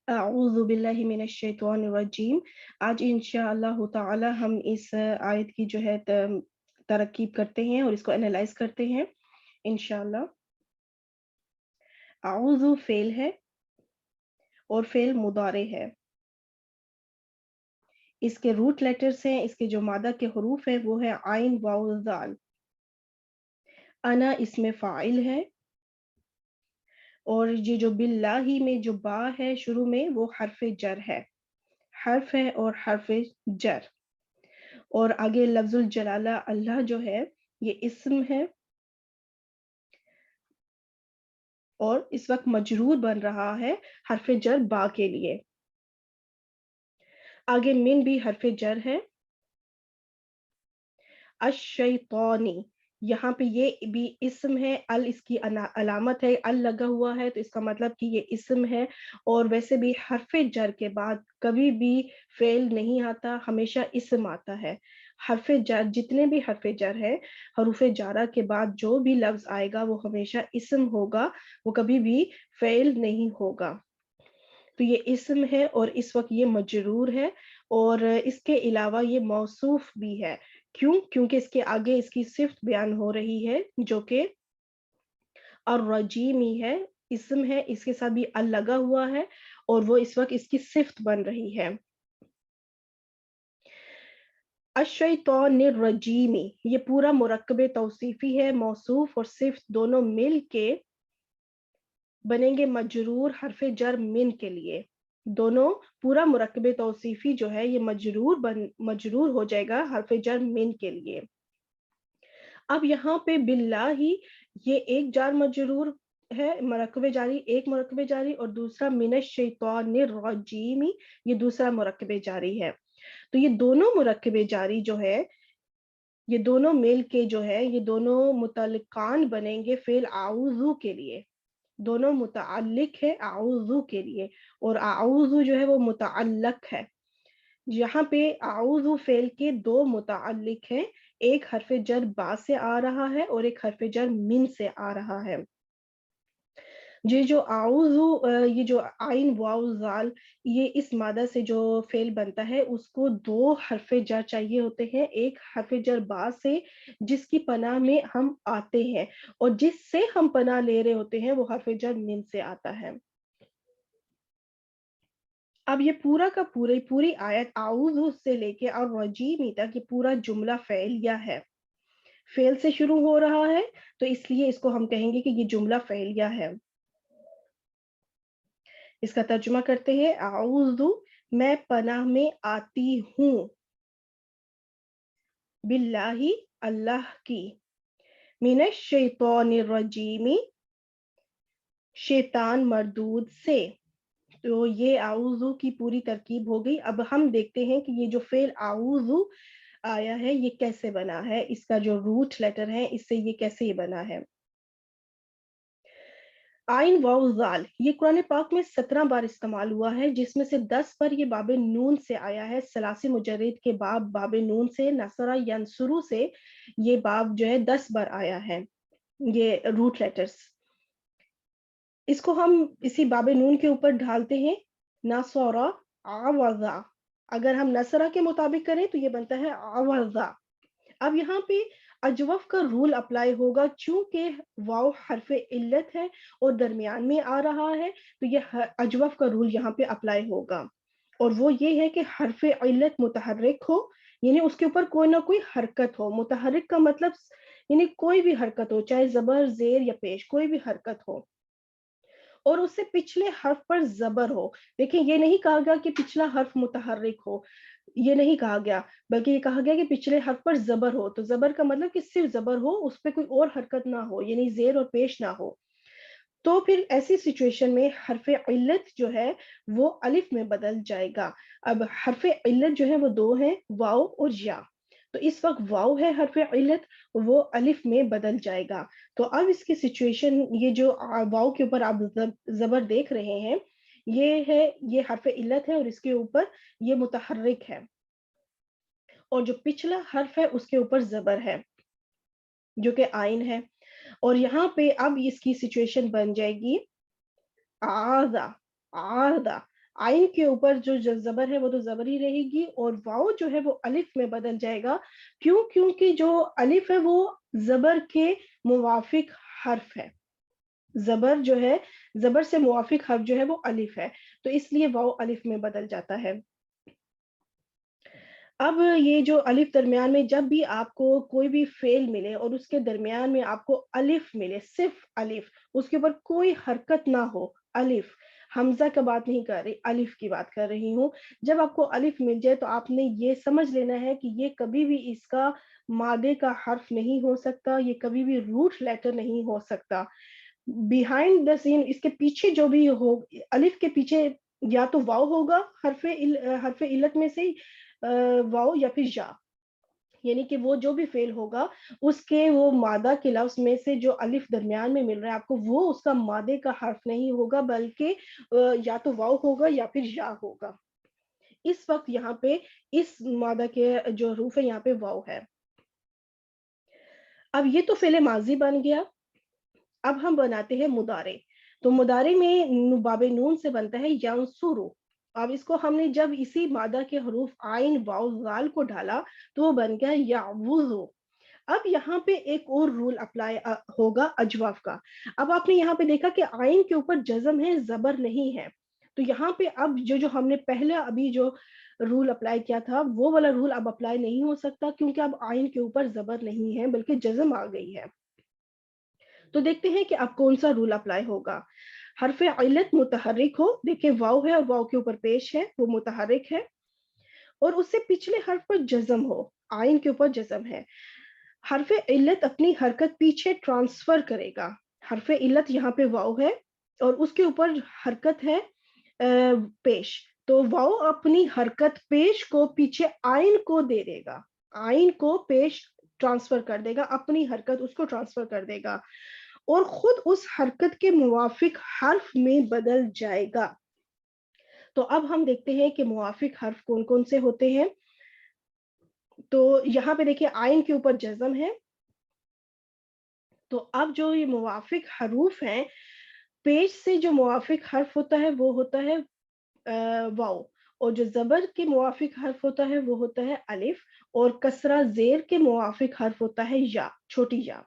अऊज़ु बिल्लाहि मिनश शैतानिर रजीम। आज इंशाअल्लाह ताला हम इस आयत की जो है तरकीब करते हैं और इसको एनालाइज करते हैं इंशाअल्लाह। अऊज़ु फ़ेल है और फ़ेल मुदारे है। इसके रूट लेटर्स हैं, इसके जो मादा के हुरूफ हैं वो है आइन वाव ज़ाल। अना इसमें फ़ाइल है और ये जो बिल्लाहि में जो बा है शुरू में वो हर्फ़ जर है। हर्फ है और हर्फ़ जर। और आगे लफ्ज़ुल जलाला अल्लाह जो है ये इस्म है और इस वक़्त मजरूर बन रहा है हर्फ़ जर बा के लिए। आगे मिन भी हर्फ़ जर है। अश-शैतानी यहाँ पे ये भी इस्म है, अल इसकी अलामत है, अल लगा हुआ है तो इसका मतलब कि ये इस्म है। और वैसे भी हर्फ़ जर के बाद कभी भी फ़ेल नहीं आता, हमेशा इस्म आता है। हर्फ़ जर जितने भी हर्फ़ जर हैं, हरूफ़े जारा के बाद जो भी लफ्ज़ आएगा वो हमेशा इस्म होगा, वो कभी भी फ़ेल नहीं होगा। तो ये इस्म है और इस वक़्त ये मजरूर है और इसके अलावा ये मौसूफ़ भी है। क्यों? क्योंकि इसके आगे इसकी सिफ़त बयान हो रही है जो कि अर्रजीमी है, इस्म है, इसके साथ भी अल लगा हुआ है और वो इस वक़्त इसकी सिफ़त बन रही है। अश-शैतानिर रजीमी ये पूरा मुरक्कब तौसीफ़ी है, मौसूफ़ और सिफ़त दोनों मिल के बनेंगे मजरूर हर्फ़ जर मिन के लिए। दोनों पूरा मुरक्कब तौसीफ़ी जो है ये मजरूर हो जाएगा हर्फ़ जर मिन के लिए। अब यहाँ पे बिल्लाहि ये एक जार मजरूर है, मुरक्कब जारी एक मुरक्कब जारी और दूसरा मिनश शैतानिर रजीमी ये दूसरा मुरक्कब जारी है। तो ये दोनों मुरक्कब जारी जो है, ये दोनों मिल के जो है, ये दोनों मुतल्लिक़ान बनेंगे फ़िल आऊज़ु के लिए। दोनों मुतअल्लिक़ है आऊज़ु के लिए और आऊज़ु जो है वो मुतअल्लक़ है। यहाँ पे आऊज़ु फ़ेल के 2 मुतअल्लिक़ हैं, एक हर्फ़ जर बा से आ रहा है और एक हर्फ़ जर मिन से आ रहा है। ये जो ये जो आइन वाव ज़ाल ये इस मादा से जो फ़ेल बनता है उसको 2 हर्फ़ जर चाहिए होते हैं, एक हर्फ़ जर बा से जिसकी पनाह में हम आते हैं और जिससे हम पनाह ले रहे होते हैं वो हर्फ़ जर मिन से आता है। अब ये पूरा का पूरी पूरी आयत आऊज़ु से लेके और रजीमी तक ये पूरा जुमला फ़ेलिया है। फ़ेल से शुरू हो रहा है, तो इसलिए इसको हम कहेंगे कि ये जुमला फ़ेलिया है। इसका तर्जुमा करते हैं आऊज़ु मैं पनाह में आती हूँ, बिल्लाहि अल्लाह की, मिनश शैतानिर रजीमी शैतान मरदूद से। तो ये आऊज़ु की पूरी तरकीब हो गई। अब हम देखते हैं कि ये जो फ़ेल आऊज़ु आया है ये कैसे बना है, इसका जो रूट लेटर है इससे ये कैसे बना है। आइन वाव ज़ाल ये कुरान पाक में 17 बार इस्तेमाल हुआ है जिसमें से 10 बार ये बाबे नून से आया है। सलासी मुजर्रिद के बाब बाबे नून से नसरा यंसुरु से ये बाब जो है 10 बार आया है, ये रूट लेटर्स। इसको हम इसी बाबे नून के ऊपर ढालते हैं नसरा आवाज़ा। अगर हम नसरा के मुताबिक करें तो ये बनता है आवाज़ा। अब यहाँ पे अजवफ़ का रूल अप्लाई होगा चूँकि वाव हर्फ़ इल्लत है और दरमियान में आ रहा है, तो ये अजवफ़ का रूल यहाँ पे अप्लाई होगा। और वो ये है कि हर्फ़ इल्लत मुतहर्रिक हो, यानी उसके ऊपर कोई ना कोई हरकत हो। मुतहर्रिक का मतलब यानी कोई भी हरकत हो, चाहे ज़बर, ज़ेर या पेश कोई भी हरकत हो। और उससे पिछले हर्फ पर ज़बर हो। देखिए ये नहीं कहा गया कि पिछला हर्फ मुतहर्रिक हो, ये नहीं कहा गया, बल्कि ये कहा गया कि पिछले हर्फ पर ज़बर हो। तो ज़बर का मतलब कि सिर्फ़ ज़बर हो, उस पे कोई और हरकत ना हो, यानी ज़ेर और पेश ना हो। तो फिर ऐसी सिचुएशन में हर्फ़ इल्लत जो है वो अलिफ में बदल जाएगा। अब हर्फ़ इल्लत जो है वो 2 हैं, वाव और या। तो इस वक़्त वाव है हर्फ़ इल्लत, वो अलिफ में बदल जाएगा। तो अब इसकी सिचुएशन ये जो वाव के ऊपर आप ज़बर देख रहे हैं, ये हर्फ़ इल्लत है और इसके ऊपर ये मुतहर्रिक है और जो पिछला हर्फ है उसके ऊपर ज़बर है, जो कि आइन है। और यहाँ पे अब इसकी सिचुएशन बन जाएगी आज़ा, आज़ा। आइन के ऊपर जो ज़बर है वो तो ज़बर ही रहेगी और वाव जो है वो अलिफ में बदल जाएगा। क्यों? क्योंकि जो अलिफ है वो ज़बर के मुवाफ़िक हर्फ है। ज़बर जो है, ज़बर से मुवाफ़िक हर्फ जो है वो अलिफ है, तो इसलिए वाव अलिफ में बदल जाता है। अब ये जो अलिफ दरमियान में जब भी आपको कोई भी फ़ेल मिले और उसके दरमियान में आपको अलिफ मिले, सिर्फ़ अलिफ, उसके ऊपर कोई हरकत ना हो, अलिफ, हमज़ा का बात नहीं कर रही, अलिफ की बात कर रही हूँ। जब आपको अलिफ मिल जाए तो आपने ये समझ लेना है कि ये कभी भी इसका मादे का हर्फ नहीं हो सकता, ये कभी भी रूट लेटर नहीं हो सकता। बिहाइंड द सीन इसके पीछे जो भी हो, अलिफ के पीछे या तो वाव होगा हरफ़े इल्लत में से वाव या फिर या, यानी कि वो जो भी फ़ेल होगा, उसके वो मादा के लफ्ज़ में से जो अलिफ दरमियान में मिल रहा है आपको, वो उसका मादे का हर्फ नहीं होगा, बल्कि या तो वाव होगा या फिर या होगा। इस वक़्त यहाँ पे इस मादा के जो हरूफ है यहाँ पे वाव है। अब ये तो फ़ेल माज़ी बन गया। अब हम बनाते हैं मुदारे। तो मुदारे में बाबे नून से बनता है यंसुरु। अब इसको हमने जब इसी मादा के हरूफ आइन, वाव, ज़ाल को डाला तो वो बन गया यावुज़ु। अब यहाँ पे एक और रूल अप्लाई होगा अजवाफ का। अब आपने यहाँ पे देखा कि आइन के ऊपर जज़म है, ज़बर नहीं है। तो यहाँ पे अब जो हमने पहले अभी जो रूल अप्लाई किया था, वो वाला रूल अब अप्लाई नहीं हो सकता, क्योंकि अब आइन के ऊपर ज़बर नहीं है बल्कि जज़म आ गई है। तो देखते हैं कि अब कौन सा रूल अप्लाई होगा। हरफ़े इल्लत मुतहर्रिक हो, देखिए वाव है और वाव के ऊपर पेश है, वो मुतहर्रिक है और उससे पिछले हर्फ पर जज़म हो, आइन के ऊपर जज़म है। हरफ़े इल्लत अपनी हरकत पीछे ट्रांसफ़र करेगा। हरफ़े इल्लत यहाँ पे वाव है और उसके ऊपर हरकत है पेश। तो वाव अपनी हरकत पेश को पीछे आइन को दे देगा। आइन को पेश ट्रांसफ़र कर देगा, अपनी हरकत उसको ट्रांसफ़र कर देगा और खुद उस हरकत के मुवाफिक हर्फ में बदल जाएगा। तो अब हम देखते हैं कि मुवाफिक हर्फ कौन-कौन से होते हैं। तो यहाँ पे देखिए आइन के ऊपर जज़म है। तो अब जो ये मुवाफिक हरूफ हैं, पेश से जो मुवाफिक हर्फ होता है वो होता है वाव और जो ज़बर के मुवाफिक हर्फ होता है वो होता है अलिफ और कसरा ज़ेर के मुवाफिक हर्फ होता है या, छोटी या।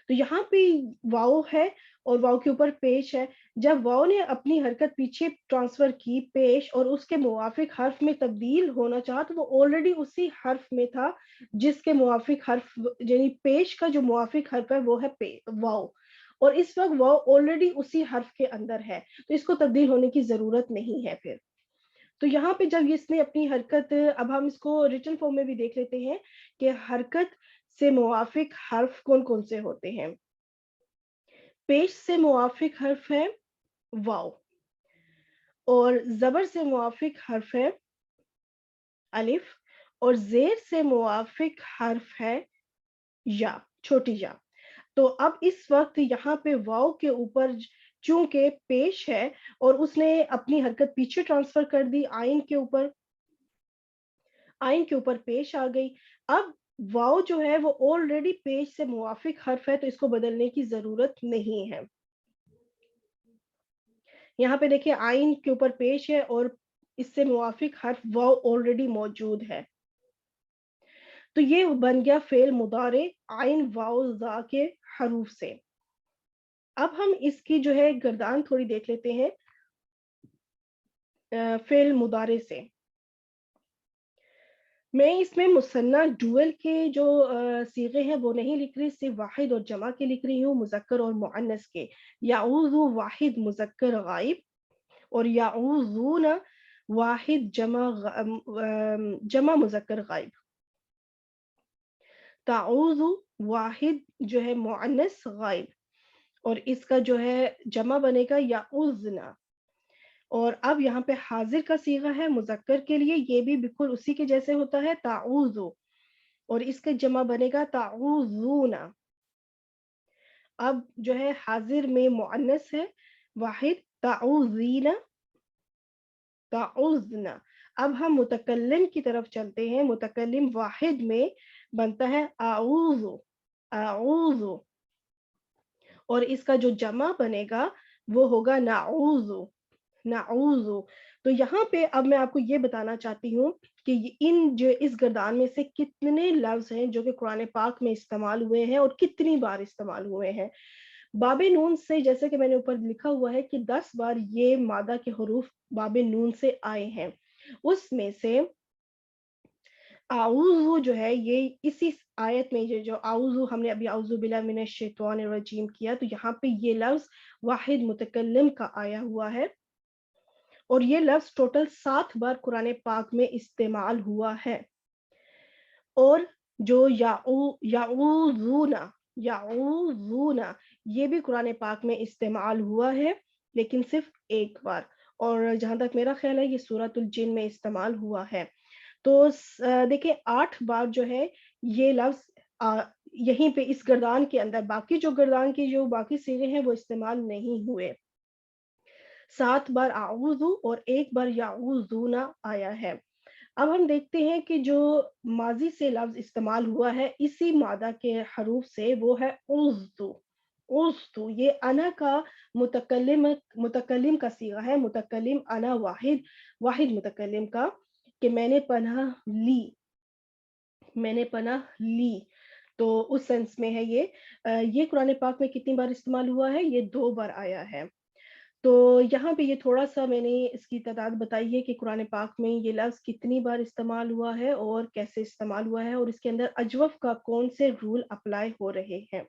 तो यहाँ पे वाव है और वाव के ऊपर पेश है। जब वाव ने अपनी हरकत पीछे ट्रांसफ़र की पेश और उसके मुवाफ़िक हर्फ में तब्दील होना चाहा तो वो ऑलरेडी उसी हर्फ में था जिसके मुवाफ़िक हर्फ यानी पेश का जो मुवाफ़िक हर्फ है वो है पे वाव और इस वक़्त वाव ऑलरेडी उसी हर्फ के अंदर है, तो इसको तब्दील होने की ज़रूरत नहीं है फिर। तो यहाँ पे जब इसने अपनी हरकत अब हम इसको रिटन फॉर्म में भी देख लेते हैं कि हरकत से मुवाफ़िक हर्फ कौन-कौन से होते हैं। पेश से मुवाफ़िक हर्फ है वाव और ज़बर से मुवाफ़िक हर्फ है अलिफ और ज़ेर से मुवाफ़िक हर्फ है या, छोटी या। तो अब इस वक़्त यहाँ पे वाव के ऊपर चूँकि पेश है और उसने अपनी हरकत पीछे ट्रांसफ़र कर दी आइन के ऊपर पेश आ गई। अब वाव जो है वो ऑलरेडी पेश से मुवाफ़िक हर्फ है तो इसको बदलने की ज़रूरत नहीं है। यहाँ पे देखिए आइन के ऊपर पेश है और इससे मुवाफ़िक हर्फ वाव ऑलरेडी मौजूद है। तो ये बन गया फ़ेल मुदारे आइन वाव ज़ा के हरूफ से। अब हम इसकी जो है गर्दान थोड़ी देख लेते हैं फ़ेल मुदारे से। मैं इसमें मुसन्ना डुअल के जो सीगे हैं वो नहीं लिख रही, सिर्फ़ वाहिद और जमा के लिख रही हूँ, मुज़क्कर और मुअन्नस के। याऊज़ु वाहिद मुज़क्कर गाइब और याऊज़ूना वाहिद जमा मुज़क्कर गाइब। ताऊज़ु वाहिद जो है मुअन्नस गाइब और इसका जो है जमा बनेगा याउज़ना और अब यहाँ पे हाज़िर का सीगा है मुज़क्कर के लिए, ये भी बिल्कुल उसी के जैसे होता है ताऊज़ु और इसका जमा बनेगा ताऊज़ूना। अब जो है हाज़िर में मुअन्नस है वाहिद ताऊज़ीना, ताउज़ना। अब हम मुतकल्लिम की तरफ चलते हैं, मुतकल्लिम वाहिद में बनता है आऊज़ु, आऊज़ु और इसका जो जमा बनेगा वो होगा नाऊज़ु, नऊज़ु। तो यहाँ पे अब मैं आपको ये बताना चाहती हूँ कि इन जो इस गर्दान में से कितने लफ्ज़ हैं जो कि कुरान पाक में इस्तेमाल हुए हैं और कितनी बार इस्तेमाल हुए हैं। बाबे नून से जैसे कि मैंने ऊपर लिखा हुआ है कि 10 बार ये मादा के हरूफ बाबे नून से आए हैं। उसमें से आऊज़ु जो है ये इसी आयत में ये जो आऊज़ु हमने अभी औज़ु बिल्लाहि मिनश शैतानिर रजीम किया, तो यहाँ पे ये लफ्ज़ वाहिद मुतकल्लिम का आया हुआ है और ये लफ्ज़ टोटल 7 बार कुरान पाक में इस्तेमाल हुआ है। और जो याऊज़ूना ये भी कुरान पाक में इस्तेमाल हुआ है, लेकिन सिर्फ़ एक बार, और जहाँ तक मेरा ख़्याल है ये सूरतुल जिन में इस्तेमाल हुआ है। तो देखिए 8 बार जो है ये लफ्ज़ यहीं पे इस गर्दान के अंदर, बाकी जो गर्दान की जो बाकी सीगे हैं वो इस्तेमाल नहीं हुए। 7 बार अऊज़ु और 1 बार याऊज़ूना आया है। अब हम देखते हैं कि जो माज़ी से लफ्ज़ इस्तेमाल हुआ है इसी मादा के हरूफ से, वो है उज़्तु। उज़्तु ये अना का मुतकल्लिम का सीगा है, मुतकल्लिम अना वाहिद मुतकल्लिम का, कि मैंने पनाह ली। तो उस सेंस में है ये। ये कुरान पाक में कितनी बार इस्तेमाल हुआ है? ये 2 बार आया है। तो यहाँ पे ये थोड़ा-सा मैंने इसकी तादाद बताई है कि कुरान पाक में ये लफ्ज़ कितनी बार इस्तेमाल हुआ है और कैसे इस्तेमाल हुआ है और इसके अंदर अजवफ़ का कौन से रूल अप्लाई हो रहे हैं।